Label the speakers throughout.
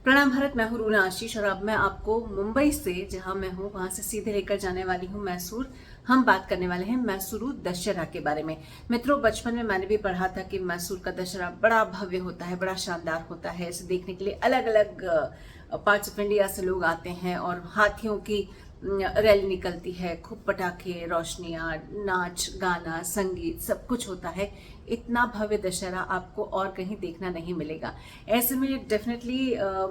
Speaker 1: प्रणाम भारत। मैं हूं रूना आशीष और अब मैं आपको मुंबई से, जहां मैं हूं वहां से सीधे लेकर जाने वाली हूं मैसूर। हम बात करने वाले हैं मैसूरू दशहरा के बारे में। मित्रों, बचपन में मैंने भी पढ़ा था कि मैसूर का दशहरा बड़ा भव्य होता है, बड़ा शानदार होता है। इसे देखने के लिए अलग अलग पार्ट्स ऑफ इंडिया से लोग आते हैं और हाथियों की रैली निकलती है, खूब पटाखे, रोशनियां, नाच गाना, संगीत, सब कुछ होता है। इतना भव्य दशहरा आपको और कहीं देखना नहीं मिलेगा। ऐसे में डेफिनेटली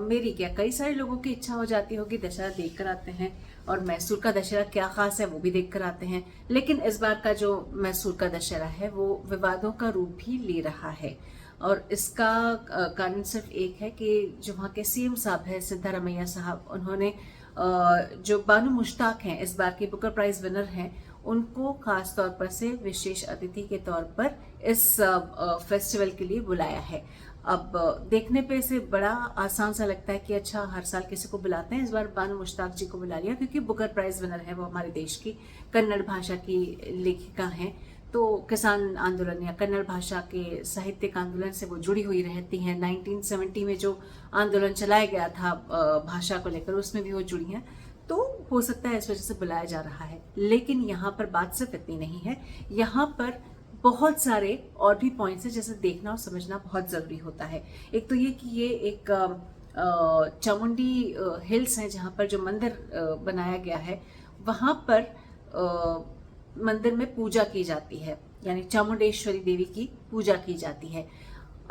Speaker 1: मेरी क्या, कई सारे लोगों की इच्छा हो जाती होगी दशहरा देख कर आते हैं, और मैसूर का दशहरा क्या खास है वो भी देख कर आते हैं। लेकिन इस बार का जो मैसूर का दशहरा है वो विवादों का रूप भी ले रहा है, और इसका कारण सिर्फ एक है कि जो वहाँ के सीएम साहब है सिद्धारमैया साहब, उन्होंने जो बानू मुश्ताक हैं, इस बार के बुकर प्राइज विनर हैं, उनको खास तौर पर से विशेष अतिथि के तौर पर इस फेस्टिवल के लिए बुलाया है। अब देखने पे इसे बड़ा आसान सा लगता है कि अच्छा हर साल किसी को बुलाते हैं, इस बार बानू मुश्ताक जी को बुला लिया क्योंकि बुकर प्राइज विनर है, वो हमारे देश की कन्नड़ भाषा की लेखिका हैं। तो किसान आंदोलन या कन्नड़ भाषा के साहित्यिक आंदोलन से वो जुड़ी हुई रहती हैं। 1970 में जो आंदोलन चलाया गया था भाषा को लेकर, उसमें भी वो जुड़ी हैं। तो हो सकता है इस वजह से बुलाया जा रहा है। लेकिन यहाँ पर बात सिर्फ इतनी नहीं है, यहाँ पर बहुत सारे और भी पॉइंट्स हैं जैसे देखना और समझना बहुत ज़रूरी होता है। एक तो ये कि ये एक चामुंडी हिल्स हैं जहाँ पर जो मंदिर बनाया गया है, वहाँ पर मंदिर में पूजा की जाती है, यानी चामुंडेश्वरी देवी की पूजा की जाती है।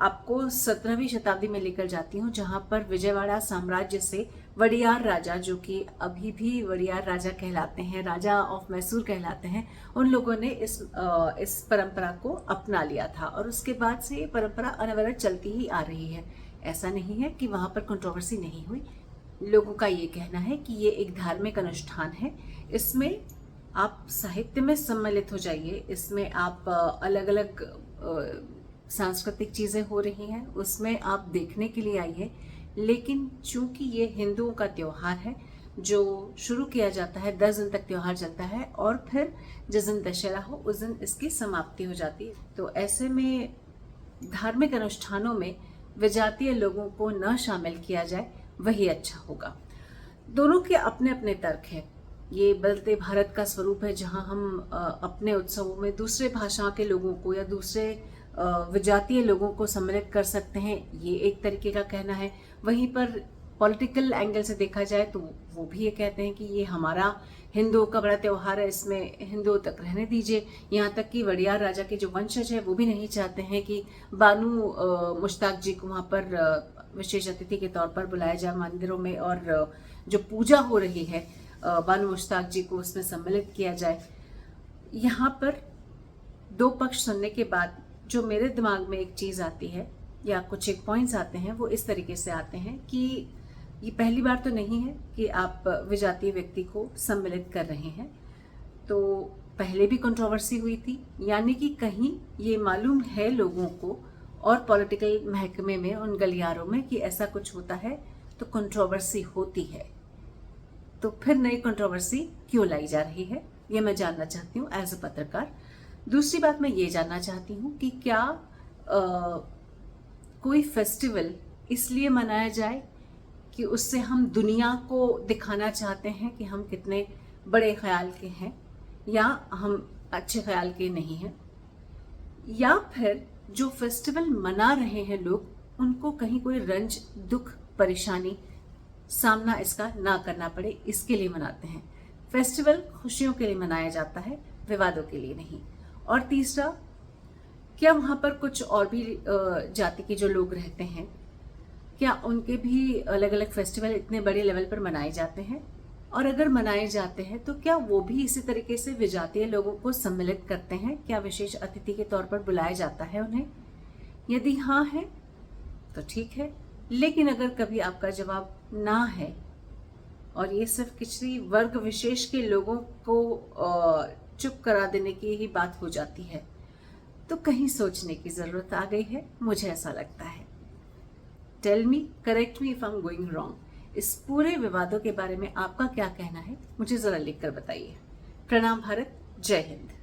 Speaker 1: आपको 17वीं शताब्दी में लेकर जाती हूँ, जहाँ पर विजयवाड़ा साम्राज्य से वडियार राजा, जो कि अभी भी वडियार राजा कहलाते हैं, राजा ऑफ मैसूर कहलाते हैं, उन लोगों ने इस परंपरा को अपना लिया था और उसके बाद से ये परंपरा अनवरत चलती ही आ रही है। ऐसा नहीं है कि वहाँ पर कंट्रोवर्सी नहीं हुई। लोगों का ये कहना है कि ये एक धार्मिक अनुष्ठान है, इसमें आप साहित्य में सम्मिलित हो जाइए, इसमें आप अलग अलग सांस्कृतिक चीज़ें हो रही हैं, उसमें आप देखने के लिए आइए। लेकिन चूंकि ये हिंदुओं का त्यौहार है जो शुरू किया जाता है, 10 दिन तक त्यौहार चलता है और फिर जिस दिन दशहरा हो उस दिन इसकी समाप्ति हो जाती है। तो ऐसे में धार्मिक अनुष्ठानों में विजातीय लोगों को न शामिल किया जाए, वही अच्छा होगा। दोनों के अपने अपने तर्क हैं। ये बदलते भारत का स्वरूप है जहां हम अपने उत्सवों में दूसरे भाषा के लोगों को या दूसरे विजातीय लोगों को सम्मिलित कर सकते हैं, ये एक तरीके का कहना है। वहीं पर पॉलिटिकल एंगल से देखा जाए तो वो भी ये कहते हैं कि ये हमारा हिंदुओं का बड़ा त्यौहार है, इसमें हिंदुओं तक रहने दीजिए। यहाँ तक कि वडियार राजा के जो वंशज है वो भी नहीं चाहते हैं कि बानू मुश्ताक जी को वहाँ पर विशेष अतिथि के तौर पर बुलाया जाए मंदिरों में, और जो पूजा हो रही है बानू मुश्ताक जी को उसमें सम्मिलित किया जाए। यहाँ पर दो पक्ष सुनने के बाद जो मेरे दिमाग में एक चीज़ आती है या कुछ एक पॉइंट्स आते हैं, वो इस तरीके से आते हैं कि ये पहली बार तो नहीं है कि आप विजातीय व्यक्ति को सम्मिलित कर रहे हैं। तो पहले भी कंट्रोवर्सी हुई थी, यानी कि कहीं ये मालूम है लोगों को और पॉलिटिकल महकमे में, उन गलियारों में, कि ऐसा कुछ होता है तो कंट्रोवर्सी होती है। तो फिर नई कंट्रोवर्सी क्यों लाई जा रही है, ये मैं जानना चाहती हूँ एज अ पत्रकार। दूसरी बात मैं ये जानना चाहती हूँ कि क्या कोई फेस्टिवल इसलिए मनाया जाए कि उससे हम दुनिया को दिखाना चाहते हैं कि हम कितने बड़े ख्याल के हैं या हम अच्छे ख्याल के नहीं हैं, या फिर जो फेस्टिवल मना रहे हैं लोग उनको कहीं कोई रंज, दुख, परेशानी, सामना इसका ना करना पड़े, इसके लिए मनाते हैं। फेस्टिवल खुशियों के लिए मनाया जाता है, विवादों के लिए नहीं। और तीसरा, क्या वहाँ पर कुछ और भी जाति के जो लोग रहते हैं, क्या उनके भी अलग अलग फेस्टिवल इतने बड़े लेवल पर मनाए जाते हैं? और अगर मनाए जाते हैं तो क्या वो भी इसी तरीके से विजातीय लोगों को सम्मिलित करते हैं? क्या विशेष अतिथि के तौर पर बुलाया जाता है उन्हें? यदि हाँ है तो ठीक है, लेकिन अगर कभी आपका जवाब ना है और ये सिर्फ किसी वर्ग विशेष के लोगों को चुप करा देने की ही बात हो जाती है, तो कहीं सोचने की जरूरत आ गई है, मुझे ऐसा लगता है। Tell me, correct me if I am going wrong. इस पूरे विवादों के बारे में आपका क्या कहना है, मुझे जरा लिखकर बताइए। प्रणाम भारत, जय हिंद।